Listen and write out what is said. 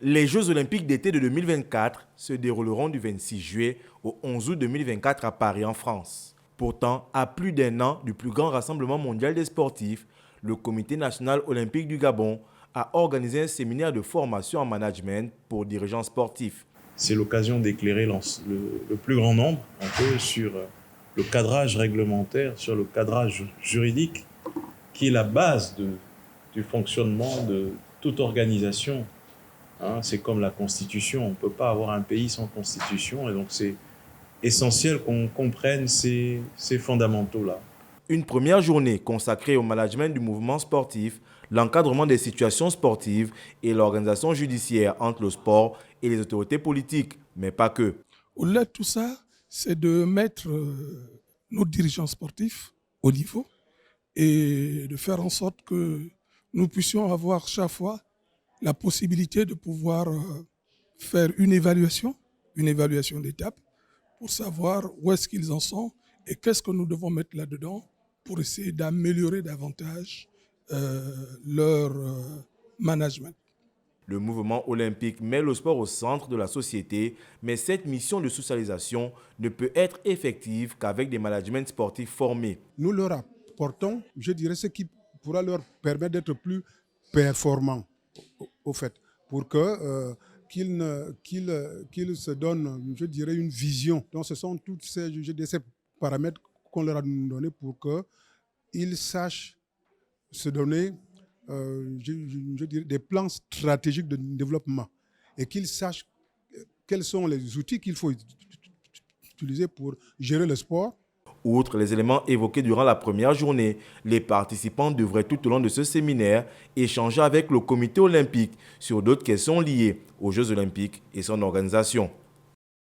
Les Jeux olympiques d'été de 2024 se dérouleront du 26 juillet au 11 août 2024 à Paris, en France. Pourtant, à plus d'un an du plus grand rassemblement mondial des sportifs, le Comité national olympique du Gabon a organisé un séminaire de formation en management pour dirigeants sportifs. C'est l'occasion d'éclairer le plus grand nombre un peu sur le cadrage réglementaire, sur le cadrage juridique qui est la base du fonctionnement de toute organisation. C'est comme la Constitution, on ne peut pas avoir un pays sans Constitution et donc c'est essentiel qu'on comprenne ces fondamentaux-là. Une première journée consacrée au management du mouvement sportif, l'encadrement des situations sportives et l'organisation judiciaire entre le sport et les autorités politiques, mais pas que. Au-delà de tout ça, c'est de mettre nos dirigeants sportifs au niveau et de faire en sorte que nous puissions avoir chaque fois la possibilité de pouvoir faire une évaluation d'étape pour savoir où est-ce qu'ils en sont et qu'est-ce que nous devons mettre là-dedans pour essayer d'améliorer davantage leur management. Le mouvement olympique met le sport au centre de la société, mais cette mission de socialisation ne peut être effective qu'avec des managements sportifs formés. Nous leur apportons, je dirais, ce qui pourra leur permettre d'être plus performants, au fait, pour que qu'ils se donnent, je dirais, une vision. Donc ce sont tous ces paramètres qu'on leur a donnés pour qu'ils sachent se donner je dirais, des plans stratégiques de développement et qu'ils sachent quels sont les outils qu'il faut utiliser pour gérer le sport. Outre les éléments évoqués durant la première journée, les participants devraient tout au long de ce séminaire échanger avec le comité olympique sur d'autres questions liées aux Jeux olympiques et son organisation.